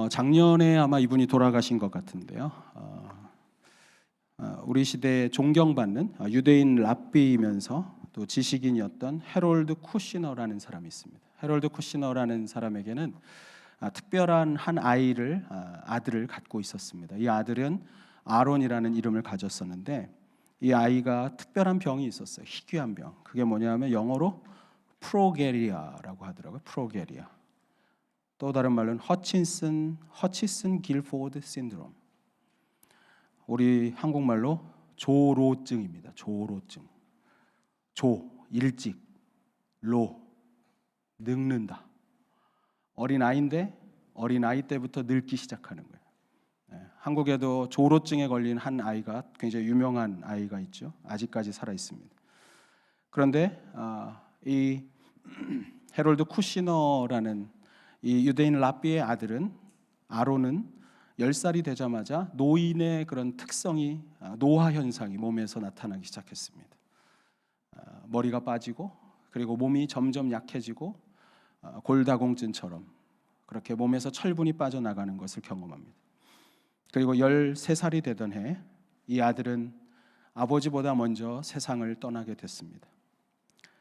작년에 아마 이분이 돌아가신 것 같은데요. 우리 시대에 존경받는 유대인 랍비이면서 또 지식인이었던 헤롤드 쿠시너라는 사람이 있습니다. 헤롤드 쿠시너라는 사람에게는 특별한 한 아들을 갖고 있었습니다. 이 아들은 아론이라는 이름을 가졌었는데 이 아이가 특별한 병이 있었어요. 희귀한 병. 그게 뭐냐면 영어로 프로게리아라고 하더라고요. 프로게리아. 또 다른 말로는 허치슨 길포드 신드롬. 우리 한국말로 조로증입니다. 조로증. 일찍, 늙는다. 어린아이인데 어린아이 때부터 늙기 시작하는 거예요. 한국에도 조로증에 걸린 한 아이가 굉장히 유명한 아이가 있죠. 아직까지 살아 있습니다. 그런데 이 헤롤드 쿠시너라는 이 유대인 랍비의 아들은 아론은 10살이 되자마자 노인의 그런 특성이 노화 현상이 몸에서 나타나기 시작했습니다. 머리가 빠지고 그리고 몸이 점점 약해지고 골다공증처럼 그렇게 몸에서 철분이 빠져나가는 것을 경험합니다. 그리고 13살이 되던 해 이 아들은 아버지보다 먼저 세상을 떠나게 됐습니다.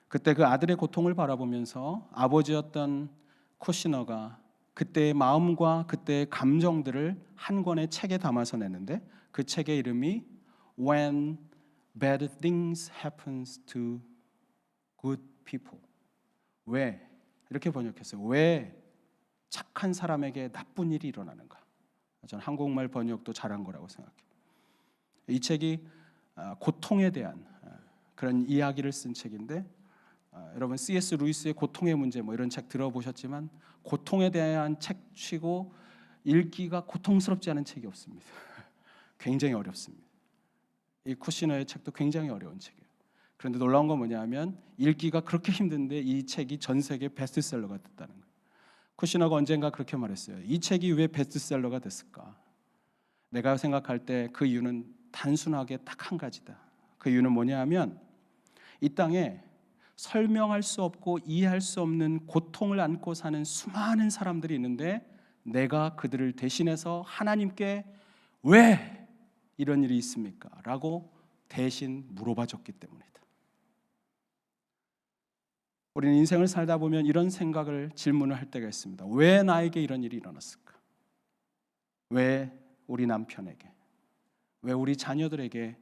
그때 그 아들의 고통을 바라보면서 아버지였던 쿠시너가 그때의 마음과 그때의 감정들을 한 권의 책에 담아서 내는데 그 책의 이름이 When Bad Things Happens to Good People. 왜? 이렇게 번역했어요. 왜 착한 사람에게 나쁜 일이 일어나는가? 저는 한국말 번역도 잘한 거라고 생각해요. 이 책이 고통에 대한 그런 이야기를 쓴 책인데 여러분 C.S. 루이스의 고통의 문제 이런 책 들어보셨지만 고통에 대한 책치고 읽기가 고통스럽지 않은 책이 없습니다. 굉장히 어렵습니다. 이 쿠시너의 책도 굉장히 어려운 책이에요. 그런데 놀라운 건 뭐냐면 읽기가 그렇게 힘든데 이 책이 전 세계 베스트셀러가 됐다는 거예요. 쿠시너가 언젠가 그렇게 말했어요. 이 책이 왜 베스트셀러가 됐을까? 내가 생각할 때 그 이유는 단순하게 딱 한 가지다. 그 이유는 뭐냐 하면 이 땅에 설명할 수 없고 이해할 수 없는 고통을 안고 사는 수많은 사람들이 있는데 내가 그들을 대신해서 하나님께 왜 이런 일이 있습니까? 라고 대신 물어봐줬기 때문이다. 우리는 인생을 살다 보면 이런 질문을 할 때가 있습니다. 왜 나에게 이런 일이 일어났을까? 왜 우리 남편에게? 왜 우리 자녀들에게?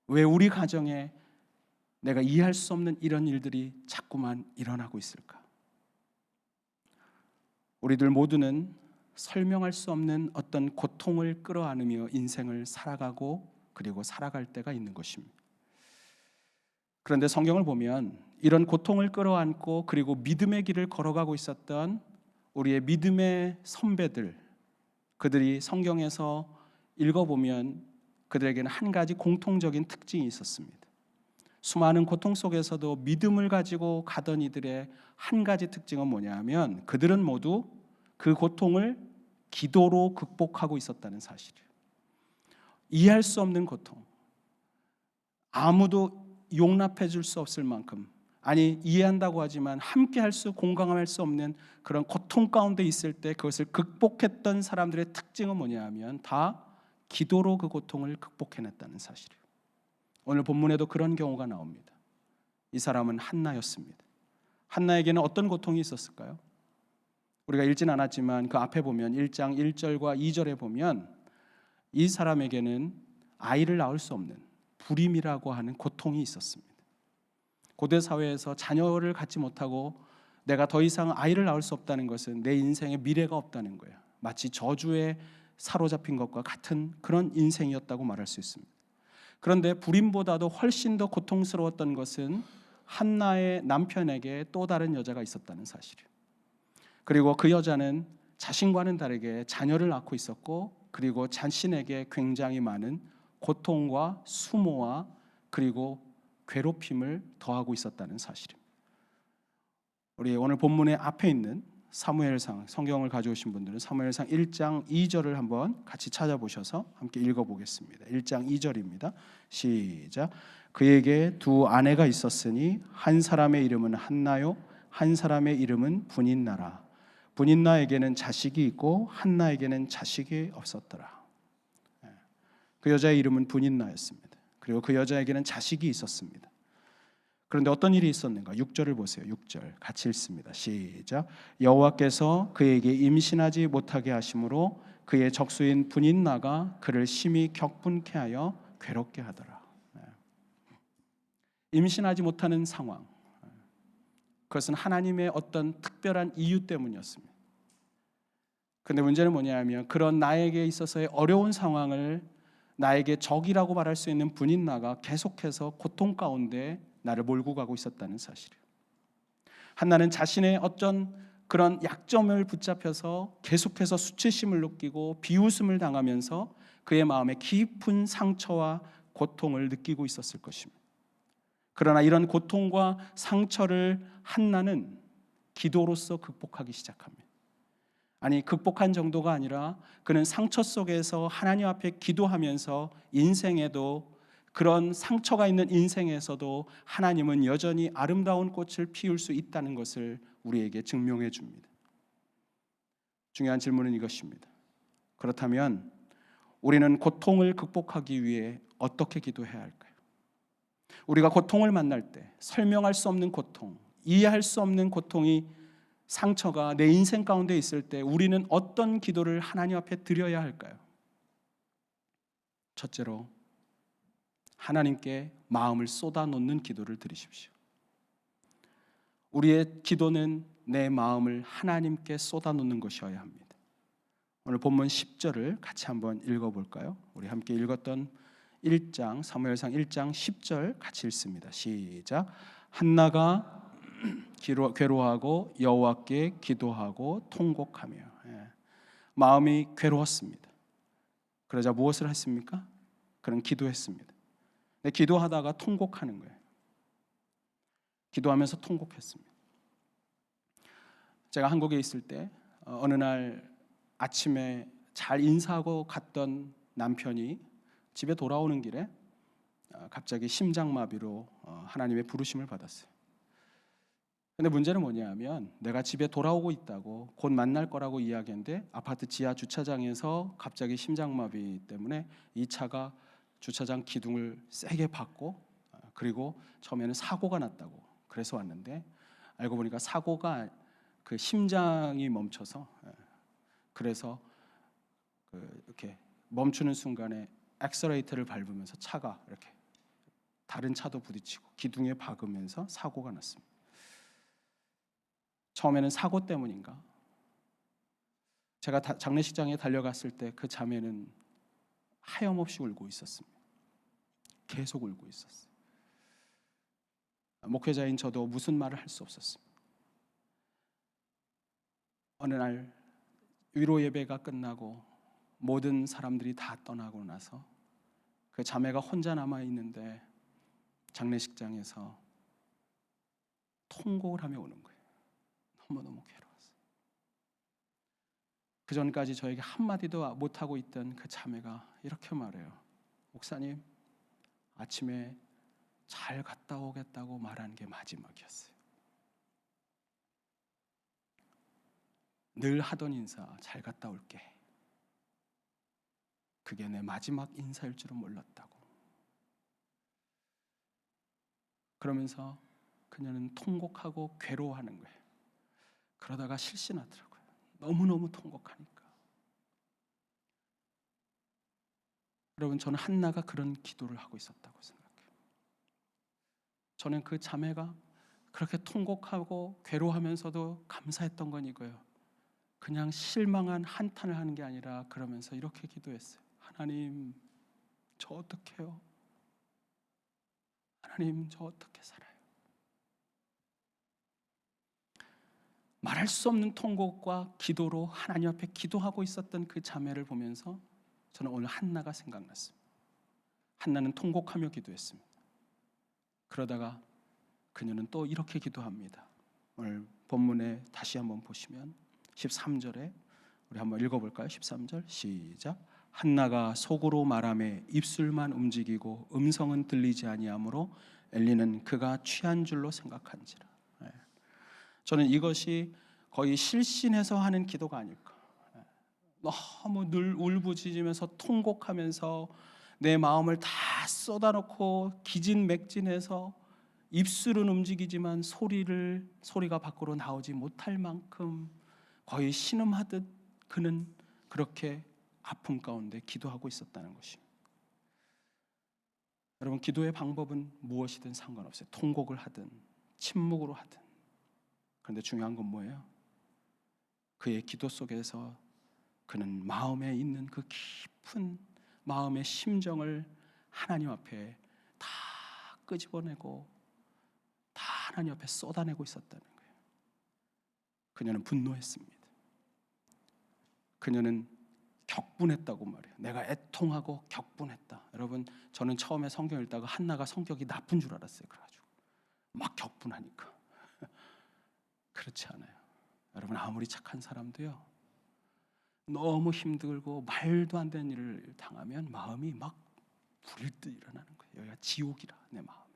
왜 우리 가정에 내가 이해할 수 없는 이런 일들이 자꾸만 일어나고 있을까? 우리들 모두는 설명할 수 없는 어떤 고통을 끌어안으며 인생을 살아가고 그리고 살아갈 때가 있는 것입니다. 그런데 성경을 보면 이런 고통을 끌어안고 그리고 믿음의 길을 걸어가고 있었던 우리의 믿음의 선배들, 그들이 성경에서 읽어보면 그들에게는 한 가지 공통적인 특징이 있었습니다. 수많은 고통 속에서도 믿음을 가지고 가던 이들의 한 가지 특징은 뭐냐 하면 그들은 모두 그 고통을 기도로 극복하고 있었다는 사실이에요. 이해할 수 없는 고통, 아무도 용납해 줄 수 없을 만큼, 아니 이해한다고 하지만 공감할 수 없는 그런 고통 가운데 있을 때 그것을 극복했던 사람들의 특징은 뭐냐 하면 다 기도로 그 고통을 극복해냈다는 사실이에요. 오늘 본문에도 그런 경우가 나옵니다. 이 사람은 한나였습니다. 한나에게는 어떤 고통이 있었을까요? 우리가 읽진 않았지만 그 앞에 보면 1장 1절과 2절에 보면 이 사람에게는 아이를 낳을 수 없는 불임이라고 하는 고통이 있었습니다. 고대 사회에서 자녀를 갖지 못하고 내가 더 이상 아이를 낳을 수 없다는 것은 내 인생에 미래가 없다는 거예요. 마치 저주에 사로잡힌 것과 같은 그런 인생이었다고 말할 수 있습니다. 그런데 불임보다도 훨씬 더 고통스러웠던 것은 한나의 남편에게 또 다른 여자가 있었다는 사실이에요. 그리고 그 여자는 자신과는 다르게 자녀를 낳고 있었고 그리고 자신에게 굉장히 많은 고통과 수모와 그리고 괴롭힘을 더하고 있었다는 사실입니다. 우리 오늘 본문의 앞에 있는 사무엘상, 성경을 가져오신 분들은 사무엘상 1장 2절을 한번 같이 찾아보셔서 함께 읽어보겠습니다. 1장 2절입니다. 시작. 그에게 두 아내가 있었으니 한 사람의 이름은 한나요 한 사람의 이름은 분인나라. 분인나에게는 자식이 있고 한나에게는 자식이 없었더라. 그 여자의 이름은 분인나였습니다. 그리고 그 여자에게는 자식이 있었습니다. 그런데 어떤 일이 있었는가? 6절을 보세요. 6절 같이 읽습니다. 시작. 여호와께서 그에게 임신하지 못하게 하심으로 그의 적수인 분인나가 그를 심히 격분케 하여 괴롭게 하더라. 임신하지 못하는 상황, 그것은 하나님의 어떤 특별한 이유 때문이었습니다. 그런데 문제는 뭐냐면 그런 나에게 있어서의 어려운 상황을 나에게 적이라고 말할 수 있는 분인나가 계속해서 고통 가운데 나를 몰고 가고 있었다는 사실이에요. 한나는 자신의 어떤 그런 약점을 붙잡혀서 계속해서 수치심을 느끼고 비웃음을 당하면서 그의 마음에 깊은 상처와 고통을 느끼고 있었을 것입니다. 그러나 이런 고통과 상처를 한나는 기도로서 극복하기 시작합니다. 아니, 극복한 정도가 아니라 그는 상처 속에서 하나님 앞에 기도하면서 인생에도, 그런 상처가 있는 인생에서도 하나님은 여전히 아름다운 꽃을 피울 수 있다는 것을 우리에게 증명해 줍니다. 중요한 질문은 이것입니다. 그렇다면 우리는 고통을 극복하기 위해 어떻게 기도해야 할까요? 우리가 고통을 만날 때, 설명할 수 없는 고통, 이해할 수 없는 고통이, 상처가 내 인생 가운데 있을 때 우리는 어떤 기도를 하나님 앞에 드려야 할까요? 첫째로 하나님께 마음을 쏟아놓는 기도를 드리십시오. 우리의 기도는 내 마음을 하나님께 쏟아놓는 것이어야 합니다. 오늘 본문 10절을 같이 한번 읽어볼까요? 우리 함께 읽었던 1장, 사무엘상 1장 10절 같이 읽습니다. 시작. 한나가 괴로워하고 여호와께 기도하고 통곡하며. 마음이 괴로웠습니다. 그러자 무엇을 했습니까? 그는 기도했습니다. 근데 기도하다가 통곡하는 거예요. 기도하면서 통곡했습니다. 제가 한국에 있을 때 어느 날 아침에 잘 인사하고 갔던 남편이 집에 돌아오는 길에 갑자기 심장마비로 하나님의 부르심을 받았어요. 근데 문제는 뭐냐면 내가 집에 돌아오고 있다고, 곧 만날 거라고 이야기했는데 아파트 지하 주차장에서 갑자기 심장마비 때문에 이 차가 주차장 기둥을 세게 받고, 그리고 처음에는 사고가 났다고 그래서 왔는데 알고 보니까 사고가 그 심장이 멈춰서, 그래서 이렇게 멈추는 순간에 엑셀레이터를 밟으면서 차가 이렇게 다른 차도 부딪히고 기둥에 박으면서 사고가 났습니다. 처음에는 사고 때문인가? 제가 장례식장에 달려갔을 때 그 자매는 하염없이 울고 있었습니다. 계속 울고 있었어요. 목회자인 저도 무슨 말을 할 수 없었습니다. 어느 날 위로 예배가 끝나고 모든 사람들이 다 떠나고 나서 그 자매가 혼자 남아 있는데 장례식장에서 통곡을 하며 우는 거예요. 너무너무 괴로웠어요. 그 전까지 저에게 한마디도 못하고 있던 그 자매가 이렇게 말해요. 목사님, 아침에 잘 갔다 오겠다고 말한 게 마지막이었어요. 늘 하던 인사, 잘 갔다 올게. 그게 내 마지막 인사일 줄은 몰랐다고. 그러면서 그녀는 통곡하고 괴로워하는 거예요. 그러다가 실신하더라고요. 너무너무 통곡하니까. 여러분, 저는 한나가 그런 기도를 하고 있었다고 생각해요. 저는 그 자매가 그렇게 통곡하고 괴로워하면서도 감사했던 건 이거예요. 그냥 실망한 한탄을 하는 게 아니라 그러면서 이렇게 기도했어요. 하나님, 저 어떡해요? 하나님, 저 어떻게 살아요? 말할 수 없는 통곡과 기도로 하나님 앞에 기도하고 있었던 그 자매를 보면서 저는 오늘 한나가 생각났습니다. 한나는 통곡하며 기도했습니다. 그러다가 그녀는 또 이렇게 기도합니다. 오늘 본문에 다시 한번 보시면 13절에 우리 한번 읽어볼까요? 13절 시작. 한나가 속으로 말하며 입술만 움직이고 음성은 들리지 아니하므로 엘리는 그가 취한 줄로 생각한지라. 저는 이것이 거의 실신해서 하는 기도가 아닐까. 너무 늘 울부짖으면서 통곡하면서 내 마음을 다 쏟아놓고 기진맥진해서 입술은 움직이지만 소리가 밖으로 나오지 못할 만큼 거의 신음하듯 그는 그렇게 아픔 가운데 기도하고 있었다는 것입니다. 여러분, 기도의 방법은 무엇이든 상관없어요. 통곡을 하든 침묵으로 하든. 그런데 중요한 건 뭐예요? 그의 기도 속에서 그는 마음에 있는 그 깊은 마음의 심정을 하나님 앞에 다 끄집어내고 다 하나님 앞에 쏟아내고 있었다는 거예요. 그녀는 분노했습니다. 그녀는 격분했다고 말해요. 내가 애통하고 격분했다. 여러분, 저는 처음에 성경 읽다가 한나가 성격이 나쁜 줄 알았어요. 그래가지고 막 격분하니까. 그렇지 않아요. 여러분, 아무리 착한 사람도요, 너무 힘들고 말도 안 되는 일을 당하면 마음이 막 불듯 일어나는 거예요. 여기가 지옥이라, 내 마음이.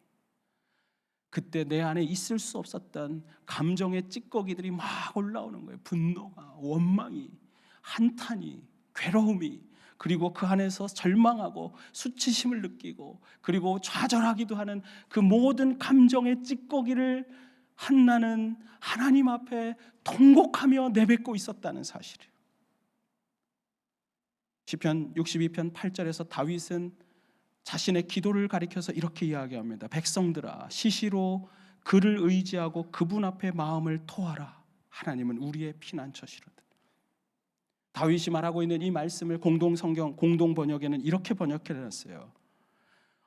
그때 내 안에 있을 수 없었던 감정의 찌꺼기들이 막 올라오는 거예요. 분노가, 원망이, 한탄이, 괴로움이, 그리고 그 안에서 절망하고 수치심을 느끼고 그리고 좌절하기도 하는 그 모든 감정의 찌꺼기를 한나는 하나님 앞에 통곡하며 내뱉고 있었다는 사실이에요. 시편 62편 8절에서 다윗은 자신의 기도를 가리켜서 이렇게 이야기합니다. 백성들아, 시시로 그를 의지하고 그분 앞에 마음을 토하라. 하나님은 우리의 피난처시로다. 다윗이 말하고 있는 이 말씀을 공동성경, 공동번역에는 이렇게 번역해놨어요.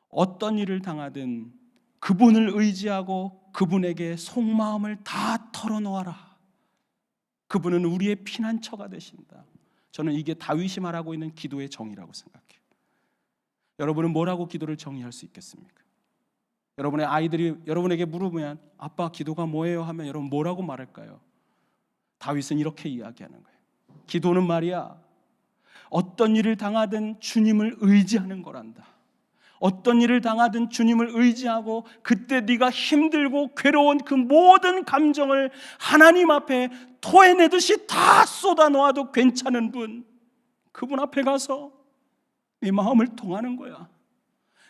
어떤 일을 당하든 그분을 의지하고 그분에게 속마음을 다 털어놓아라. 그분은 우리의 피난처가 되신다. 저는 이게 다윗이 말하고 있는 기도의 정의라고 생각해요. 여러분은 뭐라고 기도를 정의할 수 있겠습니까? 여러분의 아이들이 여러분에게 물으면 아빠 기도가 뭐예요? 하면 여러분 뭐라고 말할까요? 다윗은 이렇게 이야기하는 거예요. 기도는 말이야, 어떤 일을 당하든 주님을 의지하는 거란다. 어떤 일을 당하든 주님을 의지하고 그때 네가 힘들고 괴로운 그 모든 감정을 하나님 앞에 토해내듯이 다 쏟아놓아도 괜찮은 분, 그분 앞에 가서 네 마음을 통하는 거야.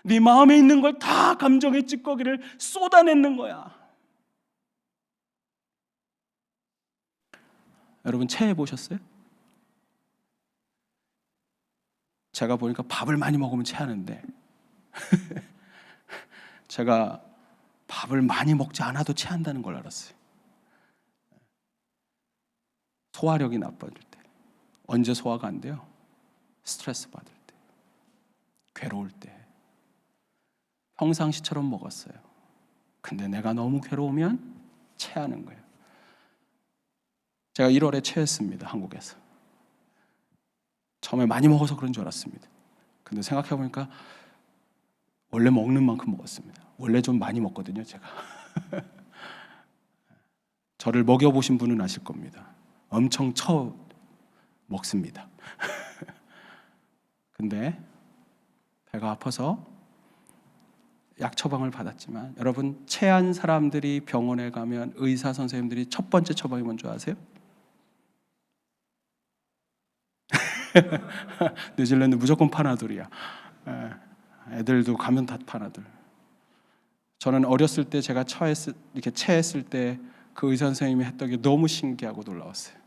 네 마음에 있는 걸 다 감정의 찌꺼기를 쏟아내는 거야. 여러분, 체해 보셨어요? 제가 보니까 밥을 많이 먹으면 체하는데 제가 밥을 많이 먹지 않아도 체한다는 걸 알았어요. 소화력이 나빠질 때. 언제 소화가 안 돼요? 스트레스 받을 때, 괴로울 때. 평상시처럼 먹었어요. 근데 내가 너무 괴로우면 체하는 거예요. 제가 1월에 체했습니다. 한국에서. 처음에 많이 먹어서 그런 줄 알았습니다. 근데 생각해보니까 원래 먹는 만큼 먹었습니다. 원래 좀 많이 먹거든요, 제가. 저를 먹여보신 분은 아실 겁니다. 엄청 먹습니다. 근데 배가 아파서 약 처방을 받았지만, 여러분, 체한 사람들이 병원에 가면 의사 선생님들이 첫 번째 처방이 뭔지 아세요? 뉴질랜드 무조건 파나돌이야. 애들도 가면 다 파나돌. 저는 어렸을 때 제가 이렇게 체했을 때 그 의사 선생님이 했던 게 너무 신기하고 놀라웠어요.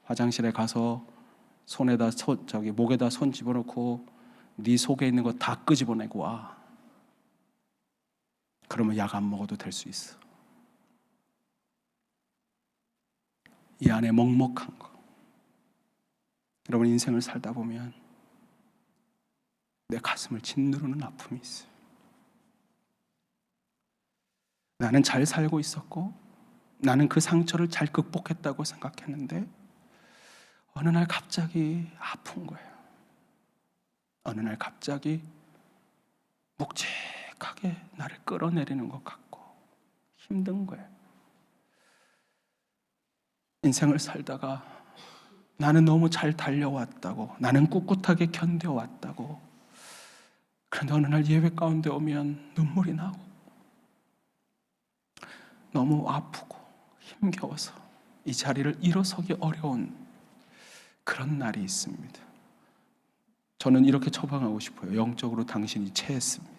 화장실에 가서 목에다 손 집어넣고 네 속에 있는 거 다 끄집어내고 와. 그러면 약 안 먹어도 될 수 있어. 이 안에 먹먹한 거. 여러분, 인생을 살다 보면 내 가슴을 짓누르는 아픔이 있어요. 나는 잘 살고 있었고 나는 그 상처를 잘 극복했다고 생각했는데 어느 날 갑자기 아픈 거예요. 어느 날 갑자기 묵직하게 나를 끌어내리는 것 같고 힘든 거예요. 인생을 살다가 나는 너무 잘 달려왔다고, 나는 꿋꿋하게 견뎌왔다고. 그런데 어느 날 예배 가운데 오면 눈물이 나고 너무 아프고 힘겨워서 이 자리를 일어서기 어려운 그런 날이 있습니다. 저는 이렇게 처방하고 싶어요. 영적으로 당신이 체했습니다.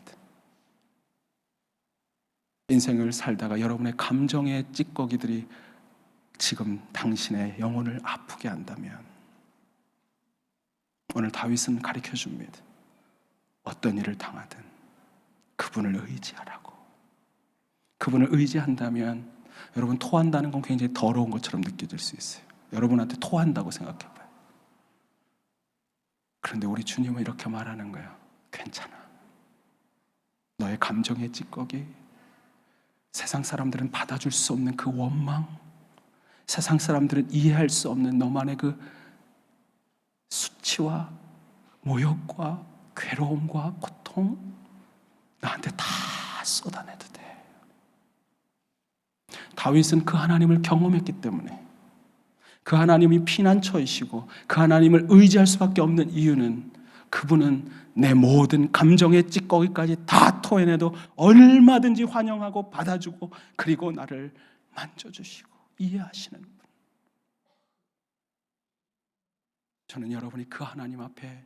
인생을 살다가 여러분의 감정의 찌꺼기들이 지금 당신의 영혼을 아프게 한다면 오늘 다윗은 가르쳐줍니다. 어떤 일을 당하든 그분을 의지하라고. 그분을 의지한다면 여러분, 토한다는 건 굉장히 더러운 것처럼 느껴질 수 있어요. 여러분한테 토한다고 생각해봐요. 그런데 우리 주님은 이렇게 말하는 거예요. 괜찮아. 너의 감정의 찌꺼기, 세상 사람들은 받아줄 수 없는 그 원망, 세상 사람들은 이해할 수 없는 너만의 그 수치와 모욕과 괴로움과 고통, 나한테 다 쏟아내도 돼. 다윗은 그 하나님을 경험했기 때문에, 그 하나님이 피난처이시고 그 하나님을 의지할 수밖에 없는 이유는 그분은 내 모든 감정의 찌꺼기까지 다 토해내도 얼마든지 환영하고 받아주고 그리고 나를 만져주시고 이해하시는 분. 저는 여러분이 그 하나님 앞에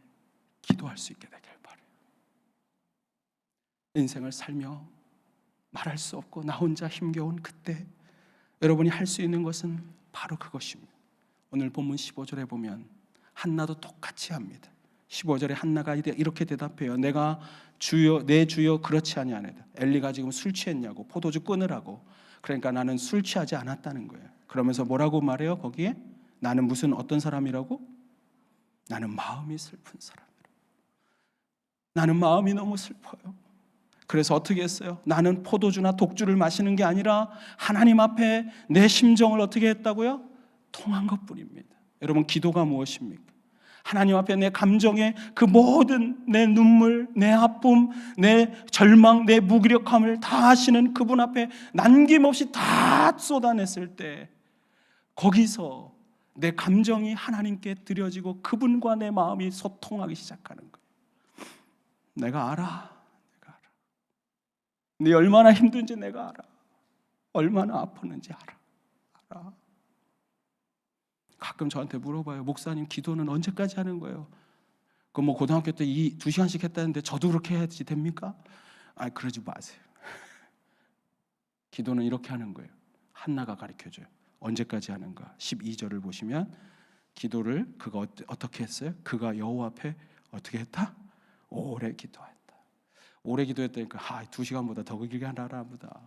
기도할 수 있게 되길 바라요. 인생을 살며 말할 수 없고 나 혼자 힘겨운 그때 여러분이 할 수 있는 것은 바로 그것입니다. 오늘 본문 15절에 보면 한나도 똑같이 합니다. 15절에 한나가 이렇게 대답해요. 내가 주여, 내 주여 그렇지 아니하나이다. 엘리가 지금 술 취했냐고, 포도주 끊으라고. 그러니까 나는 술 취하지 않았다는 거예요. 그러면서 뭐라고 말해요? 거기에 나는 무슨 어떤 사람이라고? 나는 마음이 슬픈 사람이라고. 나는 마음이 너무 슬퍼요. 그래서 어떻게 했어요? 나는 포도주나 독주를 마시는 게 아니라 하나님 앞에 내 심정을 어떻게 했다고요? 통한 것뿐입니다. 여러분, 기도가 무엇입니까? 하나님 앞에 내 감정의 그 모든 내 눈물, 내 아픔, 내 절망, 내 무기력함을 다 하시는 그분 앞에 남김없이 다 쏟아냈을 때 거기서 내 감정이 하나님께 드려지고 그분과 내 마음이 소통하기 시작하는 거예요. 내가 알아. 네 얼마나 힘든지 내가 알아. 얼마나 아팠는지 알아. 가끔 저한테 물어봐요. 목사님, 기도는 언제까지 하는 거예요? 그 뭐 고등학교 때 2시간씩 했다는데 저도 그렇게 해야지 됩니까? 그러지 마세요. 기도는 이렇게 하는 거예요. 한나가 가르쳐줘요. 언제까지 하는가? 12절을 보시면 기도를 그가 어떻게 했어요? 그가 여호와 앞에 어떻게 했다? 오래 기도했다. 오래 기도했다니까 2시간보다 더 길게 하라 보다.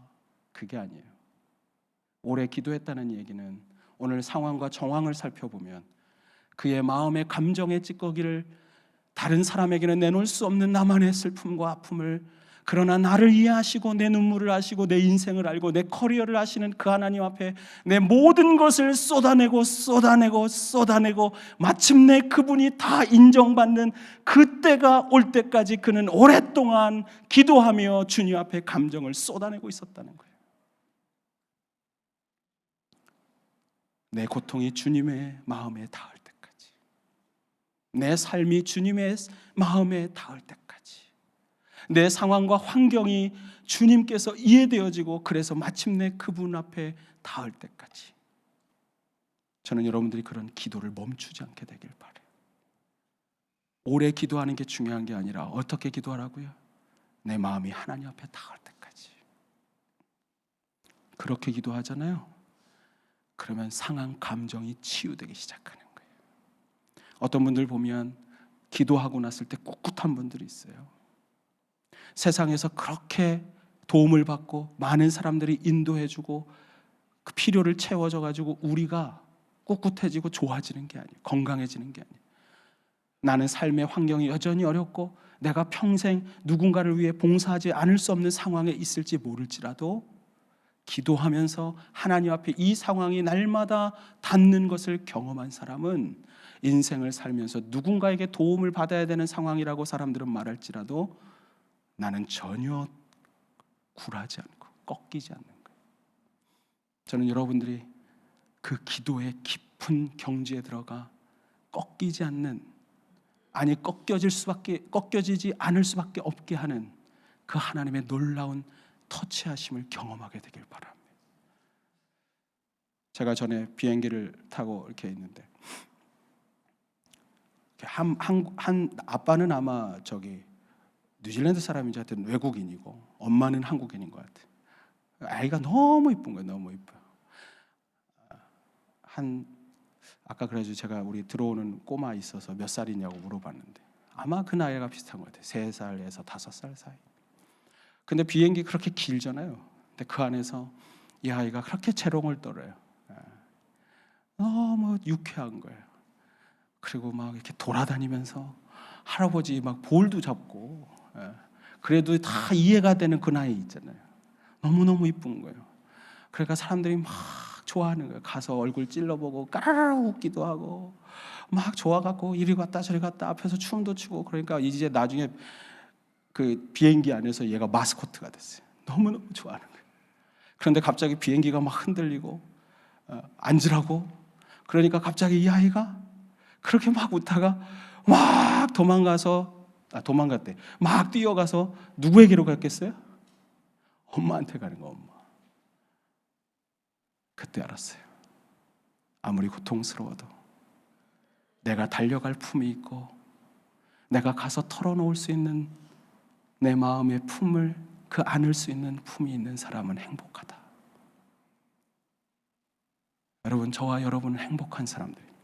그게 아니에요. 오래 기도했다는 얘기는 오늘 상황과 정황을 살펴보면 그의 마음의 감정의 찌꺼기를 다른 사람에게는 내놓을 수 없는 나만의 슬픔과 아픔을, 그러나 나를 이해하시고 내 눈물을 아시고 내 인생을 알고 내 커리어를 아시는 그 하나님 앞에 내 모든 것을 쏟아내고 마침내 그분이 다 인정받는 그때가 올 때까지 그는 오랫동안 기도하며 주님 앞에 감정을 쏟아내고 있었다는 거예요. 내 고통이 주님의 마음에 닿을 때까지, 내 삶이 주님의 마음에 닿을 때까지, 내 상황과 환경이 주님께서 이해되어지고 그래서 마침내 그분 앞에 닿을 때까지 저는 여러분들이 그런 기도를 멈추지 않게 되길 바라요. 오래 기도하는 게 중요한 게 아니라 어떻게 기도하라고요? 내 마음이 하나님 앞에 닿을 때까지. 그렇게 기도하잖아요. 그러면 상한 감정이 치유되기 시작하는 거예요. 어떤 분들 보면 기도하고 났을 때 꿋꿋한 분들이 있어요. 세상에서 그렇게 도움을 받고 많은 사람들이 인도해주고 그 필요를 채워줘가지고 우리가 꿋꿋해지고 좋아지는 게 아니에요. 건강해지는 게 아니에요. 나는 삶의 환경이 여전히 어렵고 내가 평생 누군가를 위해 봉사하지 않을 수 없는 상황에 있을지 모를지라도 기도하면서 하나님 앞에 이 상황이 날마다 닿는 것을 경험한 사람은 인생을 살면서 누군가에게 도움을 받아야 되는 상황이라고 사람들은 말할지라도 나는 전혀 굴하지 않고 꺾이지 않는 거예요. 저는 여러분들이 그 기도의 깊은 경지에 들어가 꺾이지 않는, 꺾여지지 않을 수밖에 없게 하는 그 하나님의 놀라운 터치하심을 경험하게 되길 바랍니다. 제가 전에 비행기를 타고 이렇게 있는데 한 아빠는 아마 저기 뉴질랜드 사람인지 하여튼 외국인이고 엄마는 한국인인 것 같아요. 아이가 너무 이쁜 거예요. 너무 이뻐요. 아까 그래가지고 제가 우리 들어오는 꼬마 있어서 몇 살이냐고 물어봤는데 아마 그 나이가 비슷한 것 같아요. 3살에서 5살 사이. 근데 비행기 그렇게 길잖아요. 근데 그 안에서 이 아이가 그렇게 재롱을 떨어요. 너무 유쾌한 거예요. 그리고 막 이렇게 돌아다니면서 할아버지 막 볼도 잡고, 그래도 다 이해가 되는 그 나이 있잖아요. 너무너무 이쁜 거예요. 그러니까 사람들이 막 좋아하는 거예요. 가서 얼굴 찔러보고 까르르 웃기도 하고 막 좋아갖고 이리 갔다 저리 갔다 앞에서 춤도 추고. 그러니까 이제 나중에 그 비행기 안에서 얘가 마스코트가 됐어요. 너무너무 좋아하는 거예요. 그런데 갑자기 비행기가 막 흔들리고 앉으라고 그러니까 갑자기 이 아이가 그렇게 막 웃다가 막 도망갔대. 막 뛰어가서 누구에게로 갔겠어요? 엄마한테 가는 거. 엄마. 그때 알았어요. 아무리 고통스러워도 내가 달려갈 품이 있고 내가 가서 털어놓을 수 있는 내 마음의 품을 그 안을 수 있는 품이 있는 사람은 행복하다. 여러분, 저와 여러분은 행복한 사람들입니다.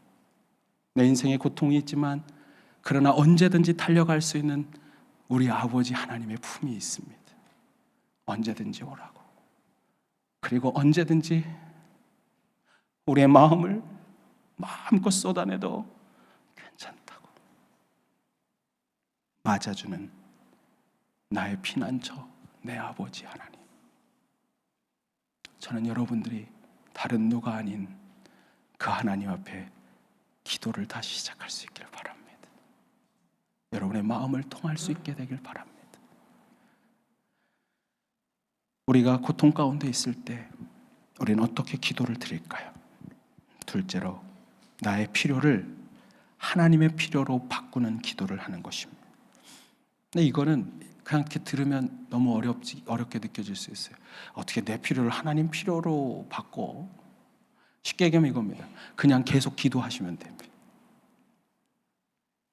내 인생에 고통이 있지만 그러나 언제든지 달려갈 수 있는 우리 아버지 하나님의 품이 있습니다. 언제든지 오라고. 그리고 언제든지 우리의 마음을 마음껏 쏟아내도 괜찮다고 맞아주는 나의 피난처, 내 아버지 하나님. 저는 여러분들이 다른 누가 아닌 그 하나님 앞에 기도를 다시 시작할 수 있기를 바랍니다. 여러분의 마음을 통할 수 있게 되길 바랍니다. 우리가 고통 가운데 있을 때 우리는 어떻게 기도를 드릴까요? 둘째로 나의 필요를 하나님의 필요로 바꾸는 기도를 하는 것입니다. 근데 이거는 그냥 이렇게 들으면 너무 어렵게 느껴질 수 있어요. 어떻게 내 필요를 하나님 필요로 바꿔? 쉽게 얘기하면 이겁니다. 그냥 계속 기도하시면 됩니다.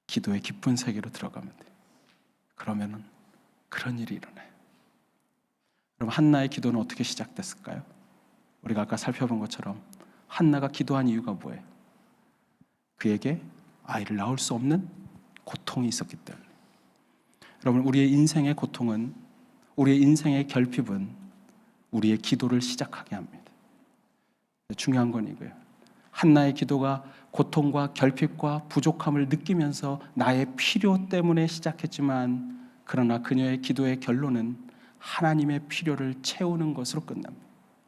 기도의 깊은 세계로 들어가면 돼요. 그러면은 그런 일이 일어나요. 그럼 한나의 기도는 어떻게 시작됐을까요? 우리가 아까 살펴본 것처럼 한나가 기도한 이유가 뭐예요? 그에게 아이를 낳을 수 없는 고통이 있었기 때문에. 여러분, 우리의 인생의 고통은, 우리의 인생의 결핍은 우리의 기도를 시작하게 합니다. 중요한 건 이거예요. 한나의 기도가 고통과 결핍과 부족함을 느끼면서 나의 필요 때문에 시작했지만 그러나 그녀의 기도의 결론은 하나님의 필요를 채우는 것으로 끝납니다.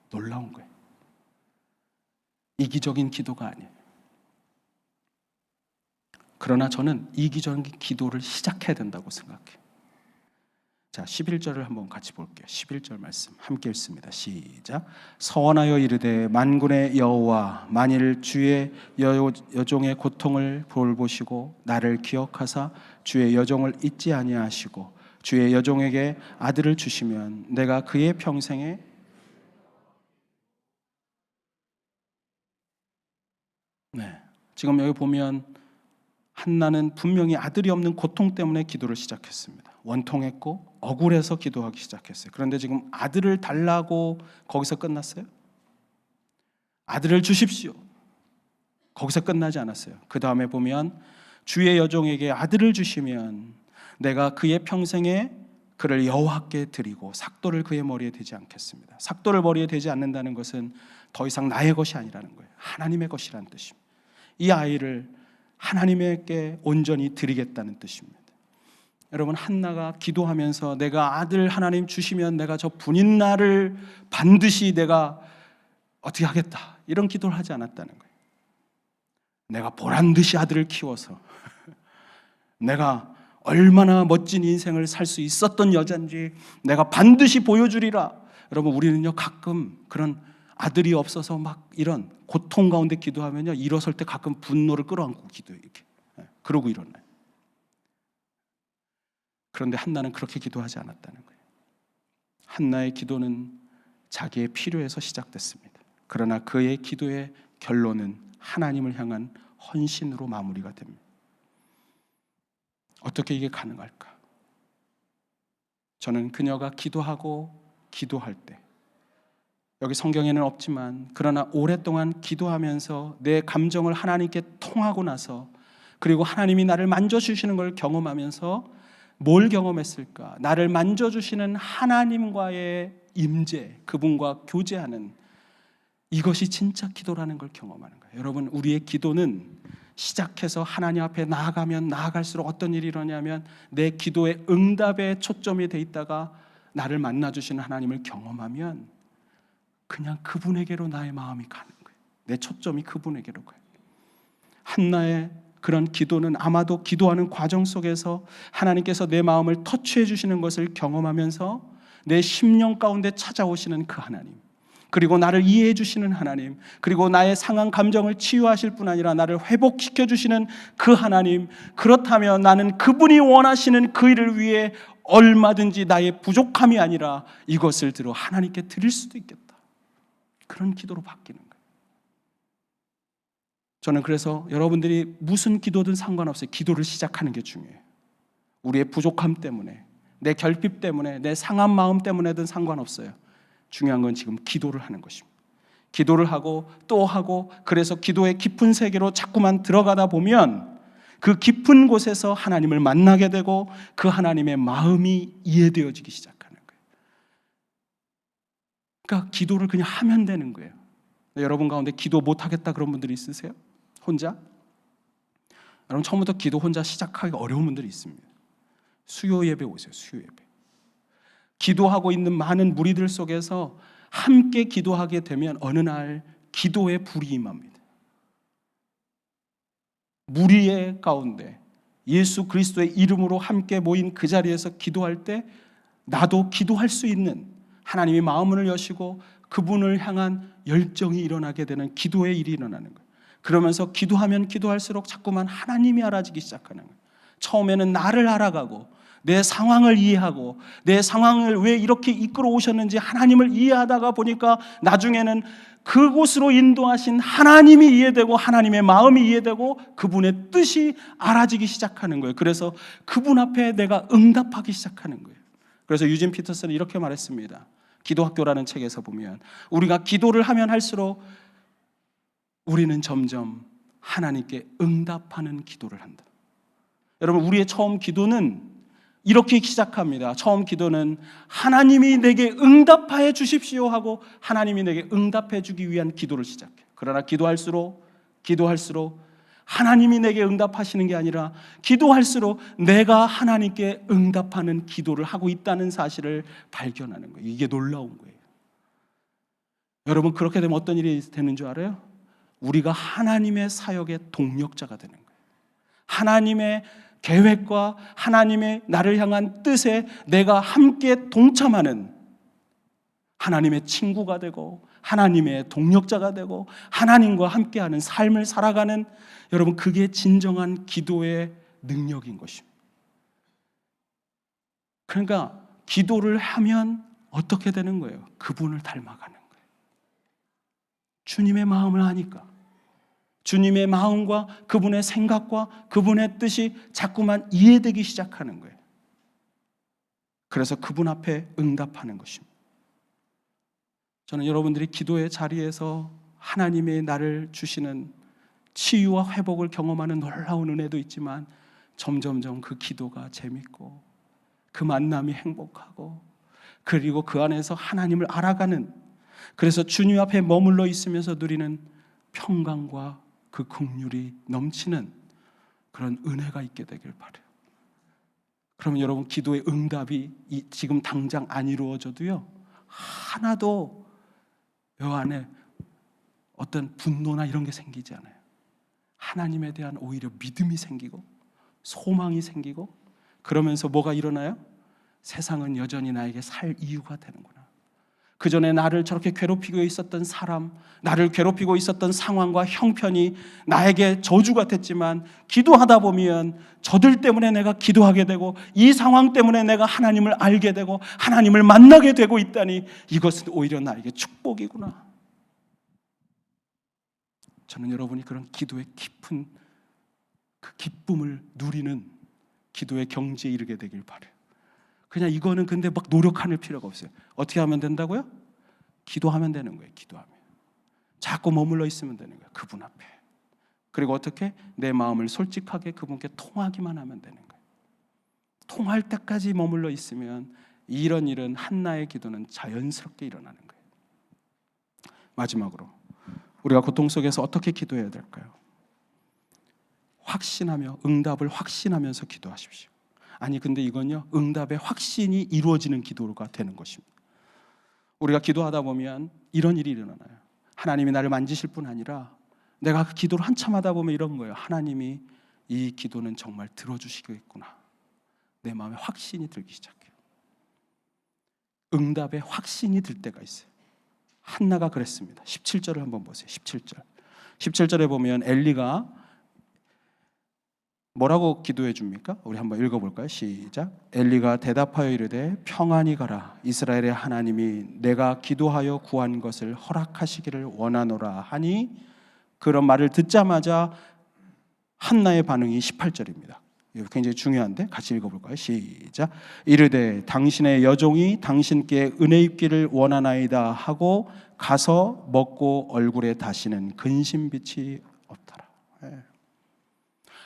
놀라운 거예요. 이기적인 기도가 아니에요. 그러나 저는 이기적인 기도를 시작해야 된다고 생각해요. 자, 11절을 한번 같이 볼게요. 11절 말씀 함께 읽습니다. 시작. 서원하여 이르되 만군의 여호와 만일 주의 여종의 고통을 돌보시고 나를 기억하사 주의 여종을 잊지 아니하시고 주의 여종에게 아들을 주시면 내가 그의 평생에 지금 여기 보면 한나는 분명히 아들이 없는 고통 때문에 기도를 시작했습니다. 원통했고 억울해서 기도하기 시작했어요. 그런데 지금 아들을 달라고 거기서 끝났어요? 아들을 주십시오. 거기서 끝나지 않았어요. 그 다음에 보면 주의 여종에게 아들을 주시면 내가 그의 평생에 그를 여호와께 드리고 삭도를 그의 머리에 대지 않겠습니다. 삭도를 머리에 대지 않는다는 것은 더 이상 나의 것이 아니라는 거예요. 하나님의 것이라는 뜻입니다. 이 아이를 하나님께 온전히 드리겠다는 뜻입니다. 여러분, 한나가 기도하면서 내가 아들 하나님 주시면 내가 저 분인날을 반드시 내가 어떻게 하겠다 이런 기도를 하지 않았다는 거예요. 내가 보란듯이 아들을 키워서 내가 얼마나 멋진 인생을 살 수 있었던 여잔지 내가 반드시 보여주리라. 여러분, 우리는요 가끔 그런 아들이 없어서 막 이런 고통 가운데 기도하면요 일어설 때 가끔 분노를 끌어안고 기도해요. 이렇게 그러고 일어나요. 그런데 한나는 그렇게 기도하지 않았다는 거예요. 한나의 기도는 자기의 필요에서 시작됐습니다. 그러나 그의 기도의 결론은 하나님을 향한 헌신으로 마무리가 됩니다. 어떻게 이게 가능할까? 저는 그녀가 기도하고 기도할 때, 여기 성경에는 없지만 그러나 오랫동안 기도하면서 내 감정을 하나님께 통하고 나서, 그리고 하나님이 나를 만져주시는 걸 경험하면서 뭘 경험했을까? 나를 만져주시는 하나님과의 임재, 그분과 교제하는, 이것이 진짜 기도라는 걸 경험하는 거예요. 여러분, 우리의 기도는 시작해서 하나님 앞에 나아가면 나아갈수록 어떤 일이 일어나냐면 내 기도의 응답에 초점이 돼 있다가 나를 만나주시는 하나님을 경험하면 그냥 그분에게로 나의 마음이 가는 거예요. 내 초점이 그분에게로 가요. 한나의 그런 기도는 아마도 기도하는 과정 속에서 하나님께서 내 마음을 터치해 주시는 것을 경험하면서 내 심령 가운데 찾아오시는 그 하나님, 그리고 나를 이해해 주시는 하나님, 그리고 나의 상한 감정을 치유하실 뿐 아니라 나를 회복시켜 주시는 그 하나님, 그렇다면 나는 그분이 원하시는 그 일을 위해 얼마든지 나의 부족함이 아니라 이것을 들어 하나님께 드릴 수도 있겠다. 그런 기도로 바뀌는 거예요. 저는 그래서 여러분들이 무슨 기도든 상관없어요. 기도를 시작하는 게 중요해요. 우리의 부족함 때문에, 내 결핍 때문에, 내 상한 마음 때문에든 상관없어요. 중요한 건 지금 기도를 하는 것입니다. 기도를 하고 또 하고, 그래서 기도의 깊은 세계로 자꾸만 들어가다 보면 그 깊은 곳에서 하나님을 만나게 되고 그 하나님의 마음이 이해되어지기 시작하는 거예요. 그러니까 기도를 그냥 하면 되는 거예요. 여러분 가운데 기도 못하겠다 그런 분들이 있으세요? 혼자? 여러분, 처음부터 기도 혼자 시작하기 어려운 분들이 있습니다. 수요 예배 오세요. 수요 예배. 기도하고 있는 많은 무리들 속에서 함께 기도하게 되면 어느 날 기도의 불이 임합니다. 무리의 가운데 예수 그리스도의 이름으로 함께 모인 그 자리에서 기도할 때 나도 기도할 수 있는, 하나님이 마음을 여시고 그분을 향한 열정이 일어나게 되는 기도의 일이 일어나는 거예요. 그러면서 기도하면 기도할수록 자꾸만 하나님이 알아지기 시작하는 거예요. 처음에는 나를 알아가고 내 상황을 이해하고 내 상황을 왜 이렇게 이끌어 오셨는지 하나님을 이해하다가 보니까 나중에는 그곳으로 인도하신 하나님이 이해되고 하나님의 마음이 이해되고 그분의 뜻이 알아지기 시작하는 거예요. 그래서 그분 앞에 내가 응답하기 시작하는 거예요. 그래서 유진 피터슨은 이렇게 말했습니다. 기도학교라는 책에서 보면 우리가 기도를 하면 할수록 우리는 점점 하나님께 응답하는 기도를 한다. 여러분, 우리의 처음 기도는 이렇게 시작합니다. 처음 기도는 하나님이 내게 응답해 주십시오 하고 하나님이 내게 응답해 주기 위한 기도를 시작해요. 그러나 기도할수록 하나님이 내게 응답하시는 게 아니라 기도할수록 내가 하나님께 응답하는 기도를 하고 있다는 사실을 발견하는 거예요. 이게 놀라운 거예요. 여러분, 그렇게 되면 어떤 일이 되는 줄 알아요? 우리가 하나님의 사역의 동력자가 되는 거예요. 하나님의 계획과 하나님의 나를 향한 뜻에 내가 함께 동참하는 하나님의 친구가 되고 하나님의 동력자가 되고 하나님과 함께하는 삶을 살아가는, 여러분, 그게 진정한 기도의 능력인 것입니다. 그러니까 기도를 하면 어떻게 되는 거예요? 그분을 닮아가는 거예요. 주님의 마음을 아니까 주님의 마음과 그분의 생각과 그분의 뜻이 자꾸만 이해되기 시작하는 거예요. 그래서 그분 앞에 응답하는 것입니다. 저는 여러분들이 기도의 자리에서 하나님의 나를 주시는 치유와 회복을 경험하는 놀라운 은혜도 있지만 점점점 그 기도가 재밌고 그 만남이 행복하고 그리고 그 안에서 하나님을 알아가는, 그래서 주님 앞에 머물러 있으면서 누리는 평강과 그 긍휼이 넘치는 그런 은혜가 있게 되길 바라요. 그러면 여러분, 기도의 응답이 지금 당장 안 이루어져도요, 하나도 여 안에 어떤 분노나 이런 게 생기지 않아요. 하나님에 대한 오히려 믿음이 생기고 소망이 생기고, 그러면서 뭐가 일어나요? 세상은 여전히 나에게 살 이유가 되는구나. 그 전에 나를 저렇게 괴롭히고 있었던 사람, 나를 괴롭히고 있었던 상황과 형편이 나에게 저주 같았지만 기도하다 보면 저들 때문에 내가 기도하게 되고 이 상황 때문에 내가 하나님을 알게 되고 하나님을 만나게 되고 있다니, 이것은 오히려 나에게 축복이구나. 저는 여러분이 그런 기도의 깊은 그 기쁨을 누리는 기도의 경지에 이르게 되길 바라요. 그냥 이거는 근데 막 노력할 필요가 없어요. 어떻게 하면 된다고요? 기도하면 되는 거예요. 기도하면. 자꾸 머물러 있으면 되는 거예요. 그분 앞에. 그리고 어떻게? 내 마음을 솔직하게 그분께 통하기만 하면 되는 거예요. 통할 때까지 머물러 있으면 이런 일은 한나의 기도는 자연스럽게 일어나는 거예요. 마지막으로 우리가 고통 속에서 어떻게 기도해야 될까요? 확신하며 응답을 확신하면서 기도하십시오. 아니 근데 이건요, 응답의 확신이 이루어지는 기도가 되는 것입니다. 우리가 기도하다 보면 이런 일이 일어나요. 하나님이 나를 만지실 뿐 아니라 내가 그 기도를 한참 하다 보면 이런 거예요. 하나님이 이 기도는 정말 들어주시겠구나. 내 마음에 확신이 들기 시작해요. 응답의 확신이 들 때가 있어요. 한나가 그랬습니다. 17절을 한번 보세요. 17절. 17절에 보면 엘리가 뭐라고 기도해 줍니까? 우리 한번 읽어볼까요? 시작. 엘리가 대답하여 이르되 평안히 가라. 이스라엘의 하나님이 내가 기도하여 구한 것을 허락하시기를 원하노라 하니, 그런 말을 듣자마자 한나의 반응이 18절입니다. 이거 굉장히 중요한데 같이 읽어볼까요? 시작. 이르되 당신의 여종이 당신께 은혜 입기를 원하나이다 하고 가서 먹고 얼굴에 다시는 근심빛이 없더라. 네.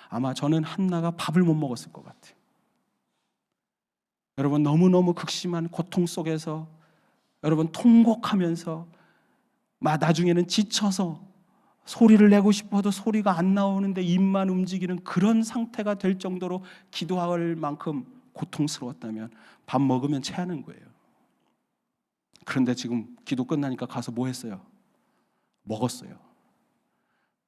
아마 저는 한나가 밥을 못 먹었을 것 같아요. 여러분, 너무너무 극심한 고통 속에서 여러분 통곡하면서 나중에는 지쳐서 소리를 내고 싶어도 소리가 안 나오는데 입만 움직이는 그런 상태가 될 정도로 기도할 만큼 고통스러웠다면 밥 먹으면 체하는 거예요. 그런데 지금 기도 끝나니까 가서 뭐 했어요? 먹었어요.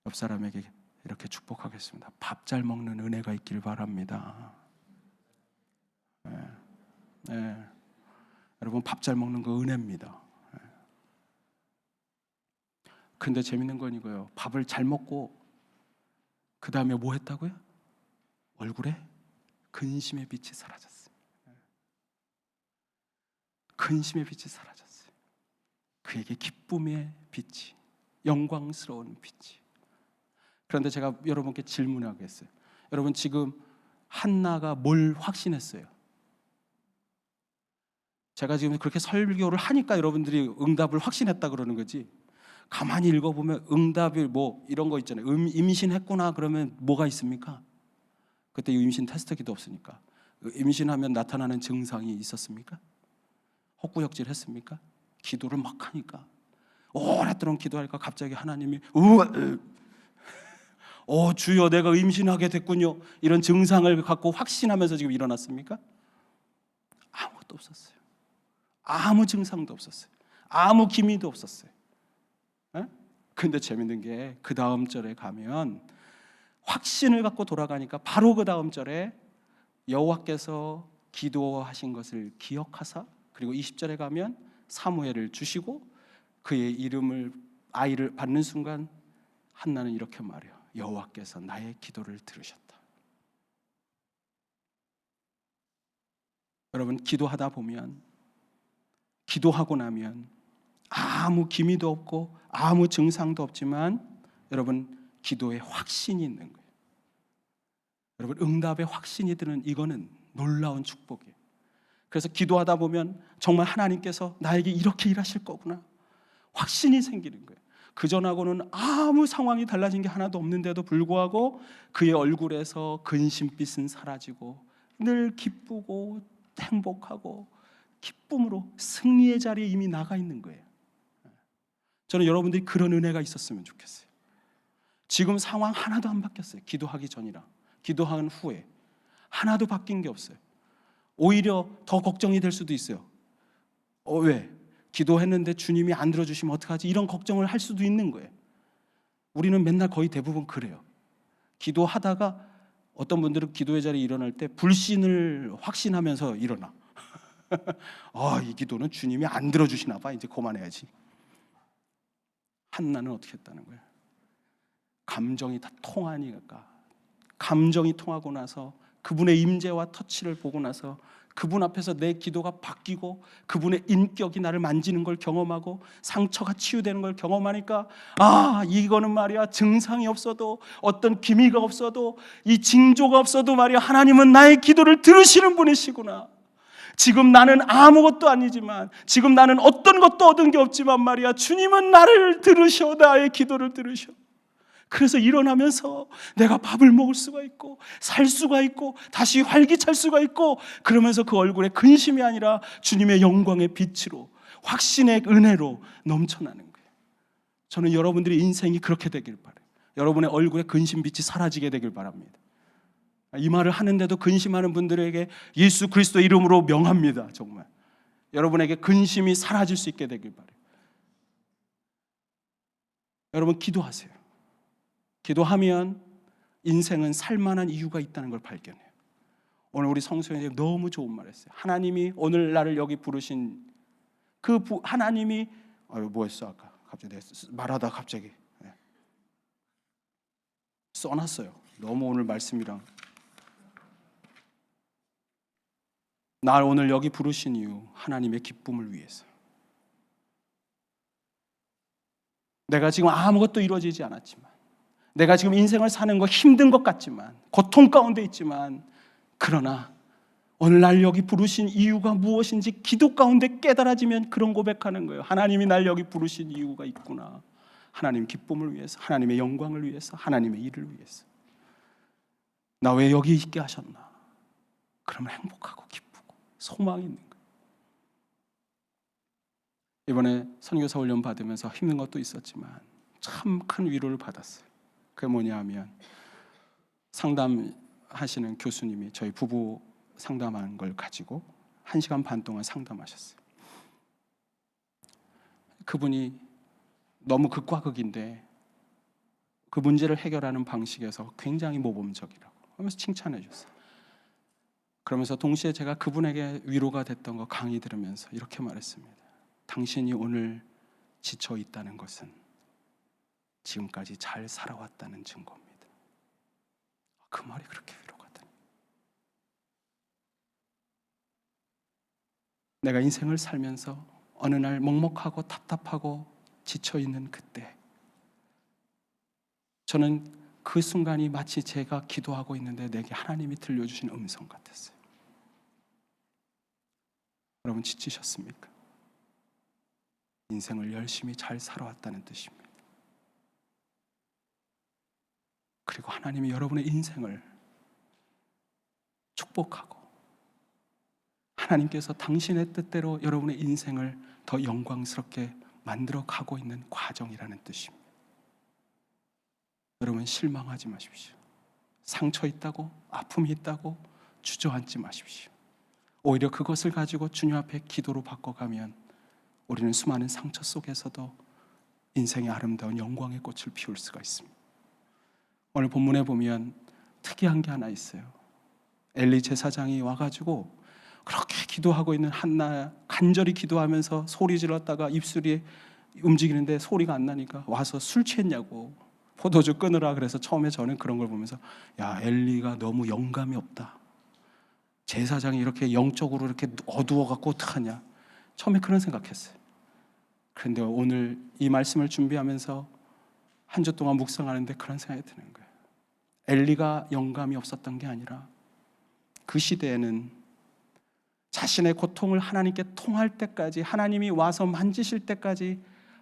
옆 사람에게 이렇게 축복하겠습니다. 밥 잘 먹는 은혜가 있길 바랍니다. 네. 네. 여러분, 밥 잘 먹는 거 은혜입니다. 네. 근데 재밌는 건 이거예요. 밥을 잘 먹고 그 다음에 뭐 했다고요? 얼굴에 근심의 빛이 사라졌어요. 근심의 빛이 사라졌어요. 그에게 기쁨의 빛이, 영광스러운 빛이. 그런데 제가 여러분께 질문하겠어요. 여러분, 지금 한나가 뭘 확신했어요? 제가 지금 그렇게 설교를 하니까 여러분들이 응답을 확신했다 그러는 거지, 가만히 읽어보면 응답이 뭐 이런 거 있잖아요. 임신했구나 그러면 뭐가 있습니까? 그때 임신 테스트기도 없으니까. 임신하면 나타나는 증상이 있었습니까? 헛구역질 했습니까? 기도를 막 하니까, 오랫동안 기도하니까 갑자기 하나님이 주여 내가 임신하게 됐군요, 이런 증상을 갖고 확신하면서 지금 일어났습니까? 아무것도 없었어요. 아무 증상도 없었어요. 아무 기미도 없었어요. 근데 재밌는 게 그 다음 절에 가면 확신을 갖고 돌아가니까 바로 그 다음 절에 여호와께서 기도하신 것을 기억하사, 그리고 20절에 가면 사무엘을 주시고 그의 이름을, 아이를 받는 순간 한나는 이렇게 말해요. 여호와께서 나의 기도를 들으셨다. 여러분, 기도하다 보면, 기도하고 나면 아무 기미도 없고 아무 증상도 없지만 여러분, 기도에 확신이 있는 거예요. 여러분, 응답에 확신이 드는 이거는 놀라운 축복이에요. 그래서 기도하다 보면 정말 하나님께서 나에게 이렇게 일하실 거구나, 확신이 생기는 거예요. 그전하고는 아무 상황이 달라진 게 하나도 없는데도 불구하고 그의 얼굴에서 근심빛은 사라지고 늘 기쁘고 행복하고 기쁨으로 승리의 자리에 이미 나가 있는 거예요. 저는 여러분들이 그런 은혜가 있었으면 좋겠어요. 지금 상황 하나도 안 바뀌었어요. 기도하기 전이랑 기도한 후에 하나도 바뀐 게 없어요. 오히려 더 걱정이 될 수도 있어요. 왜? 기도했는데 주님이 안 들어주시면 어떡하지? 이런 걱정을 할 수도 있는 거예요. 우리는 맨날 거의 대부분 그래요. 기도하다가 어떤 분들은 기도의 자리에 일어날 때 불신을 확신하면서 일어나. 이 기도는 주님이 안 들어주시나 봐, 이제 그만해야지. 한나는 어떻게 했다는 거예요? 감정이 다 통하니까, 감정이 통하고 나서 그분의 임재와 터치를 보고 나서 그분 앞에서 내 기도가 바뀌고 그분의 인격이 나를 만지는 걸 경험하고 상처가 치유되는 걸 경험하니까 이거는 말이야, 증상이 없어도 어떤 기미가 없어도 이 징조가 없어도 말이야, 하나님은 나의 기도를 들으시는 분이시구나. 지금 나는 아무것도 아니지만, 지금 나는 어떤 것도 얻은 게 없지만 말이야, 주님은 나를 들으셔, 나의 기도를 들으셔. 그래서 일어나면서 내가 밥을 먹을 수가 있고 살 수가 있고 다시 활기찰 수가 있고, 그러면서 그 얼굴에 근심이 아니라 주님의 영광의 빛으로, 확신의 은혜로 넘쳐나는 거예요. 저는 여러분들의 인생이 그렇게 되길 바라요. 여러분의 얼굴에 근심빛이 사라지게 되길 바랍니다. 이 말을 하는데도 근심하는 분들에게 예수 그리스도 이름으로 명합니다. 정말 여러분에게 근심이 사라질 수 있게 되길 바라요. 여러분 기도하세요. 기도하면 인생은 살만한 이유가 있다는 걸 발견해요. 오늘 우리 성수연이 너무 좋은 말 했어요. 하나님이 오늘 나를 여기 부르신 그 하나님이 뭐했어 아까 갑자기 말하다 갑자기 써놨어요. 너무 오늘 말씀이랑 날 오늘 여기 부르신 이유, 하나님의 기쁨을 위해서. 내가 지금 아무것도 이루어지지 않았지만, 내가 지금 인생을 사는 거 힘든 것 같지만, 고통 가운데 있지만, 그러나 오늘 날 여기 부르신 이유가 무엇인지 기도 가운데 깨달아지면 그런 고백하는 거예요. 하나님이 날 여기 부르신 이유가 있구나. 하나님 기쁨을 위해서, 하나님의 영광을 위해서, 하나님의 일을 위해서. 나 왜 여기 있게 하셨나? 그러면 행복하고 기쁘고 소망이 있는 거예요. 이번에 선교사 훈련 받으면서 힘든 것도 있었지만 참 큰 위로를 받았어요. 그게 뭐냐 하면, 상담하시는 교수님이 저희 부부 상담한 걸 가지고 1시간 반 동안 상담하셨어요. 그분이 너무 극과 극인데 그 문제를 해결하는 방식에서 굉장히 모범적이라고 하면서 칭찬해 줬어요. 그러면서 동시에 제가 그분에게 위로가 됐던 거 강의 들으면서 이렇게 말했습니다. 당신이 오늘 지쳐 있다는 것은 지금까지 잘 살아왔다는 증거입니다. 그 말이 그렇게 위로가 되네. 내가 인생을 살면서 어느 날 먹먹하고 답답하고 지쳐 있는 그때, 저는 그 순간이 마치 제가 기도하고 있는데 내게 하나님이 들려주신 음성 같았어요. 여러분 지치셨습니까? 인생을 열심히 잘 살아왔다는 뜻입니다. 그리고 하나님이 여러분의 인생을 축복하고 하나님께서 당신의 뜻대로 여러분의 인생을 더 영광스럽게 만들어 가고 있는 과정이라는 뜻입니다. 여러분 실망하지 마십시오. 상처 있다고, 아픔이 있다고 주저앉지 마십시오. 오히려 그것을 가지고 주님 앞에 기도로 바꿔가면 우리는 수많은 상처 속에서도 인생의 아름다운 영광의 꽃을 피울 수가 있습니다. 오늘 본문에 보면 특이한 게 하나 있어요. 엘리 제사장이 와가지고 그렇게 기도하고 있는 한나, 간절히 기도하면서 소리 질렀다가 입술이 움직이는데 소리가 안 나니까 와서 술 취했냐고 포도주 끊으라. 그래서 처음에 저는 그런 걸 보면서 야, 엘리가 너무 영감이 없다. 제사장이 이렇게 영적으로 이렇게 어두워갖고 어떡하냐. 처음에 그런 생각했어요. 그런데 오늘 이 말씀을 준비하면서 한 주 동안 묵상하는데 그런 생각이 드는 거예요. 엘리가 영감이 없었던 게 아니라 그 시대에는 자신의 고통을 하나님께 통할 때까지, 하나님이 와서 만지실 때까지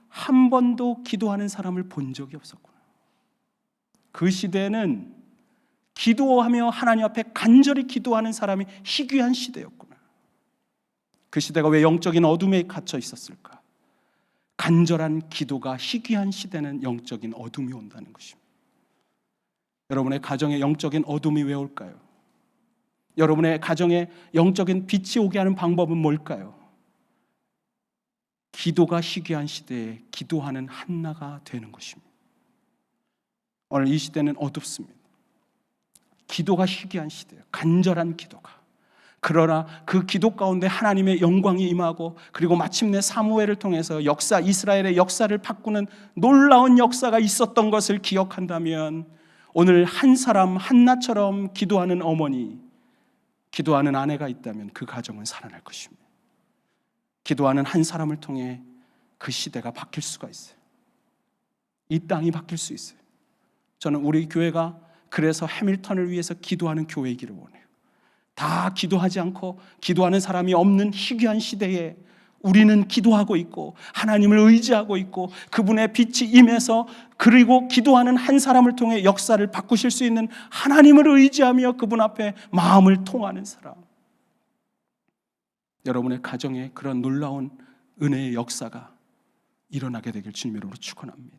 한 번도 기도하는 사람을 본 적이 없었구나. 그 시대에는 기도하며 하나님 앞에 간절히 기도하는 사람이 희귀한 시대였구나. 그 시대가 왜 영적인 어둠에 갇혀 있었을까? 간절한 기도가 희귀한 시대는 영적인 어둠이 온다는 것입니다. 여러분의 가정에 영적인 어둠이 왜 올까요? 여러분의 가정에 영적인 빛이 오게 하는 방법은 뭘까요? 기도가 희귀한 시대에 기도하는 한나가 되는 것입니다. 오늘 이 시대는 어둡습니다. 기도가 희귀한 시대예요. 간절한 기도가. 그러나 그 기도 가운데 하나님의 영광이 임하고, 그리고 마침내 사무엘을 통해서 역사, 이스라엘의 역사를 바꾸는 놀라운 역사가 있었던 것을 기억한다면, 오늘 한 사람 한나처럼 기도하는 어머니, 기도하는 아내가 있다면 그 가정은 살아날 것입니다. 기도하는 한 사람을 통해 그 시대가 바뀔 수가 있어요. 이 땅이 바뀔 수 있어요. 저는 우리 교회가 그래서 해밀턴을 위해서 기도하는 교회이기를 원해요. 다 기도하지 않고 기도하는 사람이 없는 희귀한 시대에 우리는 기도하고 있고 하나님을 의지하고 있고 그분의 빛이 임해서 그리고 기도하는 한 사람을 통해 역사를 바꾸실 수 있는 하나님을 의지하며 그분 앞에 마음을 통하는 사람. 여러분의 가정에 그런 놀라운 은혜의 역사가 일어나게 되길 주님으로 축원합니다.